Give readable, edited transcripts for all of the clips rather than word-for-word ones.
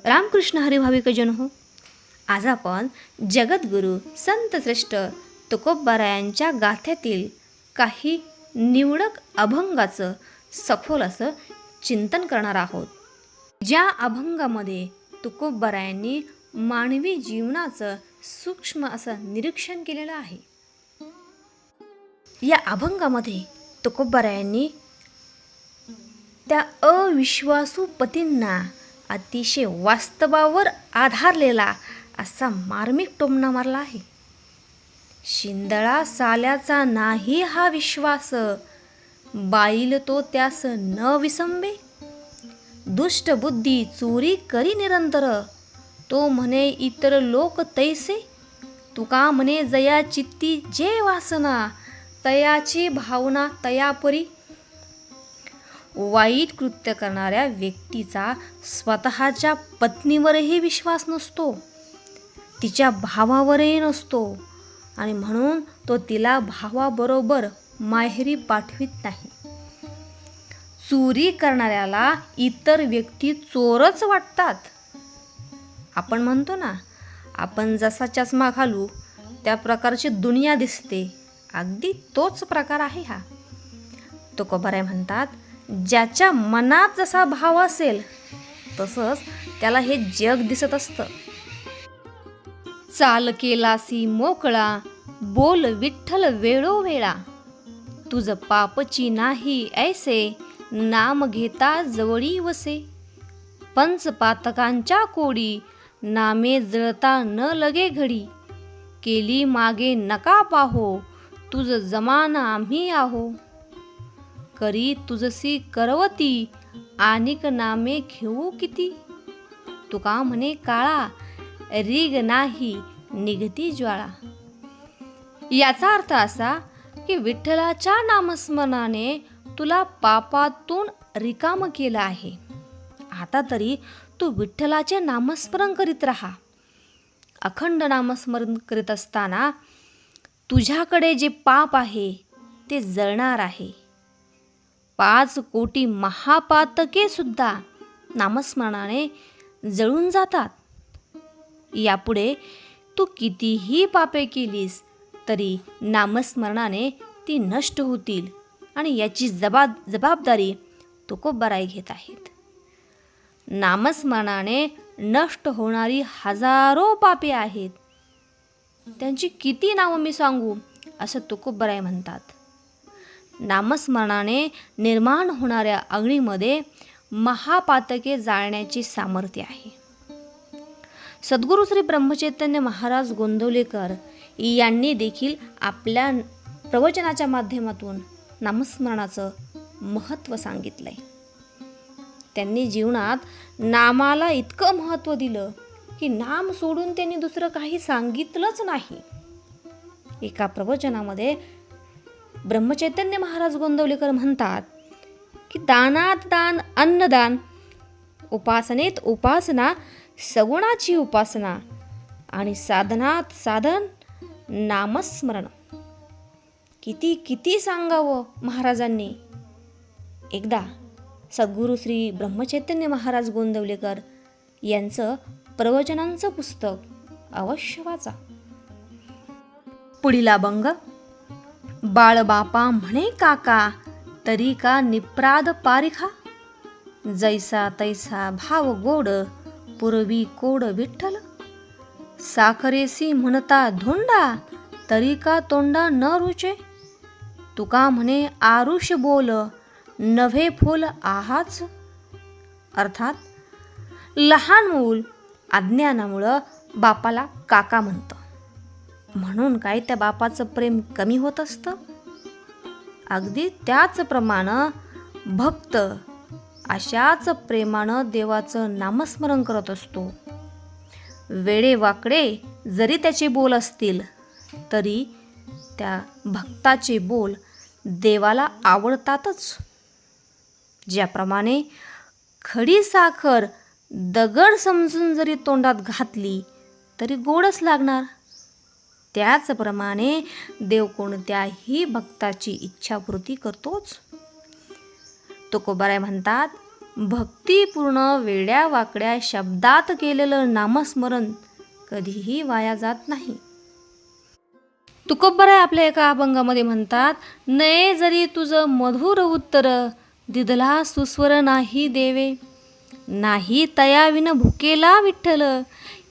रामकृष्ण हरी भाविकजन हो. आज आपण जगद्गुरू संतश्रेष्ठ तुकोबारायांच्या गाथ्यातील काही निवडक अभंगाचं सखोल असं चिंतन करणार आहोत. ज्या अभंगामध्ये तुकोबारायांनी मानवी जीवनाचं सूक्ष्म असं निरीक्षण केलेलं आहे. या अभंगामध्ये तुकोबारायांनी त्या अविश्वासू पतींना अतिशय वास्तवावर आधारलेला असा मार्मिक टोमणा मारला आहे. शिंदळा साल्याचा नाही हा विश्वास, बाईल तो त्यास न विसंबे. दुष्ट बुद्धी चोरी करी निरंतर, तो म्हणे इतर लोक तैसे. तुका म्हणे जया चित्ती जे वासना, तयाची भावना तयापरी. वाईट कृत्य करणाऱ्या व्यक्तीचा स्वतःच्या पत्नीवरही विश्वास नसतो, तिच्या भावावरही नसतो, आणि म्हणून तो तिला भावाबरोबर माहेरी पाठवित नाही. चोरी करणाऱ्याला इतर व्यक्ती चोरच वाटतात. आपण म्हणतो ना, आपण जसा चष्मा घालू त्या प्रकारची दुनिया दिसते, अगदी तोच प्रकार आहे हा. तुकोबाराय म्हणतात, ज्याच्या मनात जसा भाव असेल तसंच त्याला हे जग दिसत असतं. चाल केलासी मोकळा, बोल विठ्ठल वेळोवेळा. तुझ पापची नाही ऐसे, नाम घेता जवळी वसे. पंचपातकांच्या कोडी, नामे जळता न लगे घडी. केली मागे नका पाहो, तुझ जमाना आम्ही आहो. करी तुझसी करवती, आनिक नामे घेऊ किती. तुका म्हणे काळा, रीग नाही निघती ज्वाळा. याचा अर्थ असा की विठ्ठलाच्या नामस्मरणाने तुला पापातून रिकाम केलं आहे. आता तरी तू विठ्ठलाचे नामस्मरण करीत राहा. अखंड नामस्मरण करीत असताना तुझ्याकडे जे पाप आहे ते जळणार आहे. 5 कोटी महापातके सुद्धा नामस्मरणाने जळून जातात. यापुढे तू कितीही पापे केलीस तरी नामस्मरणाने ती नष्ट होतील, आणि याची जबाबदारी तुकोबाराय घेत आहेत. नामस्मरणाने नष्ट होणारी हजारो पापे आहेत, त्यांची किती नावं मी सांगू, असं तुकोबाराय म्हणतात. नामस्मरणाने निर्माण होणाऱ्या अग्नीमध्ये महापातके जाळण्याची सामर्थ्य आहे. सद्गुरू श्री ब्रह्मचैतन्य महाराज गोंदवलेकर यांनी देखील आपल्या प्रवचनाच्या माध्यमातून नामस्मरणाचं महत्त्व सांगितलंय. त्यांनी जीवनात नामाला इतकं महत्त्व दिलं की नाम सोडून त्यांनी दुसरं काही सांगितलंच नाही. एका प्रवचनामध्ये ब्रह्मचैतन्य महाराज गोंदवलेकर म्हणतात की दानात दान अन्नदान, उपासनेत उपासना सगुणाची उपासना, आणि साधनात साधन नामस्मरण. किती किती सांगावं महाराजांनी. एकदा सद्गुरू श्री ब्रह्मचैतन्य महाराज गोंदवलेकर यांचं प्रवचनांचं पुस्तक अवश्य वाचा. पुढील अभंग. बाळबापा म्हणे काका, तरी का निप्राद पारिखा. जैसा तैसा भाव गोड, पूर्वी कोड विठ्ठल. साखरेसी म्हणता धोंडा, तरी का तोंडा न रुचे. तुका म्हणे आरुष बोल, नव्हे फुल आहाच. अर्थात लहान मूल अज्ञानामुळं बापाला काका म्हणतं, म्हणून काय त्या बापाचं प्रेम कमी होत असतं. अगदी त्याचप्रमाणे भक्त अशाच प्रेमानं देवाचं नामस्मरण करत असतो. वेडेवाकडे जरी त्याचे बोल असतील तरी त्या भक्ताचे बोल देवाला आवडतातच. ज्याप्रमाणे खडी साखर दगड समजून जरी तोंडात घातली तरी गोडच लागणार, त्याचप्रमाणे देव कोणत्याही भक्ताची इच्छापूर्ती करतोच. तुकोबाराय म्हणतात, भक्तिपूर्ण वेड्या वाकड्या शब्दात केलेलं नामस्मरण कधीही वाया जात नाही. तुकोबराय आपल्या एका अभंगामध्ये म्हणतात, नये जरी तुझं मधुर उत्तर, दिदला सुस्वर नाही देवे. नाही तयाविन भुकेला विठ्ठल,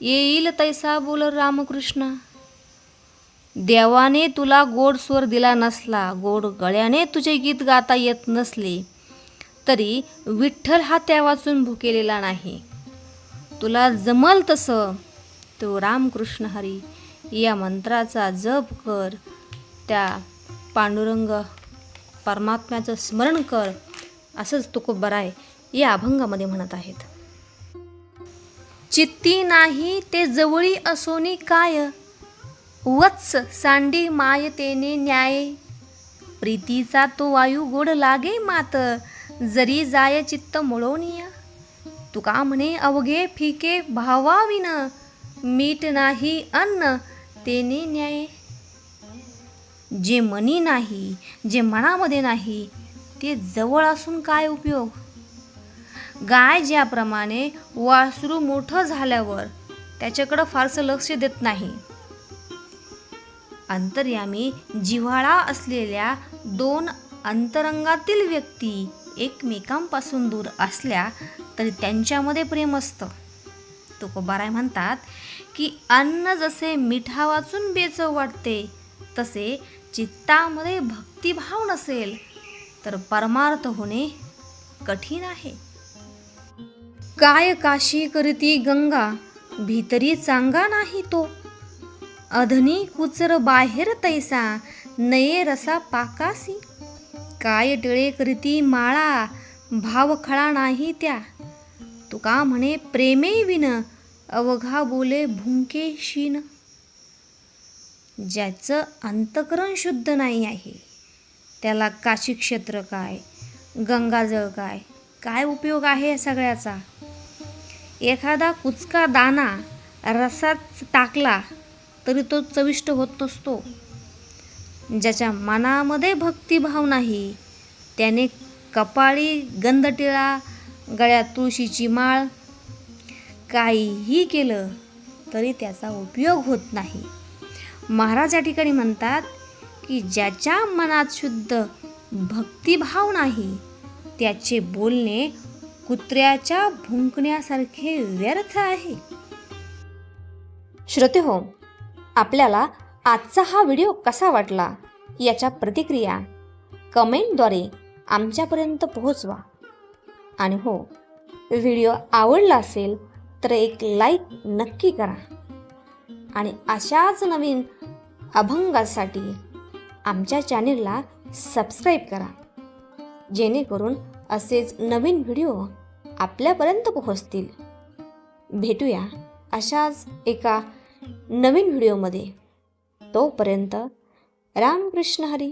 येईल तैसा बोल रामकृष्ण. देवाने तुला गोड स्वर दिला नसला, गोड गळ्याने तुझे गीत गाता येत नसले, तरी विठ्ठल हा त्या वाचून भुकेलेला नाही. तुला जमल तसं तो रामकृष्ण हरी या मंत्राचा जप कर, त्या पांडुरंग परमात्म्याचं स्मरण कर, असंच तुकोबराय या अभंगामध्ये म्हणत आहेत. चित्ती नाही ते जवळी असोनी काय, वत्स सांडी मायतेने न्याय. प्रीतीचा तो वायू गोड लागे मात, जरी जाय चित्त मुळोनिया. तुका म्हणे अवघे फिके भावाविन, मीठ नाही अन्न तेने न्याय. जे मनी नाही, जे मनामध्ये नाही, ते जवळ असून काय उपयोग. गाय ज्याप्रमाणे वासरू मोठं झाल्यावर त्याच्याकडं फारसं लक्ष देत नाही, अंतर्यामी जिव्हाळा असलेल्या दोन अंतरंगातील व्यक्ती एकमेकांपासून दूर असल्या तरी त्यांच्यामध्ये प्रेम असतं. तुकोबाराय म्हणतात की अन्न जसे मिठा वाचून बेचव वाटते, तसे चित्तामध्ये भक्तिभाव नसेल तर परमार्थ होणे कठीण आहे. काय काशी करती गंगा, भीतरी चांगा नाही तो. अधनी कुचर बाहेर तैसा, नये रसा पाकासी. काय टिळे करती माळा, भाव खळा नाही त्या. तुका म्हणे प्रेमे विन, अवघा बोले भुंके शीन. ज्याचं अंतकरण शुद्ध नाही आहे त्याला काशी क्षेत्र काय, गंगाजळ काय, काय उपयोग आहे या सगळ्याचा. एखादा कुचका दाणा रसात टाकला तरी तो चविष्ट होत नसतो. ज्याच्या मनामध्ये भक्तिभाव नाही त्याने कपाळी गंधटिळा, गळ्यात तुळशीची माळ, काहीही केलं तरी त्याचा उपयोग होत नाही. महाराज या ठिकाणी म्हणतात की ज्याच्या मनात शुद्ध भक्तिभाव नाही त्याचे बोलणे कुत्र्याच्या भुंकण्यासारखे व्यर्थ आहे. श्रोतेहो, आपल्याला आजचा हा व्हिडिओ कसा वाटला याच्या प्रतिक्रिया कमेंटद्वारे आमच्यापर्यंत पोहोचवा. आणि हो, व्हिडिओ आवडला असेल तर एक लाईक नक्की करा. आणि अशाच नवीन अभंगासाठी आमच्या चॅनेलला सबस्क्राईब करा, जेणेकरून असेच नवीन व्हिडिओ आपल्यापर्यंत पोहोचतील. भेटूया अशाच एका नवीन व्हिडिओमध्ये. तोपर्यंत रामकृष्ण हरी.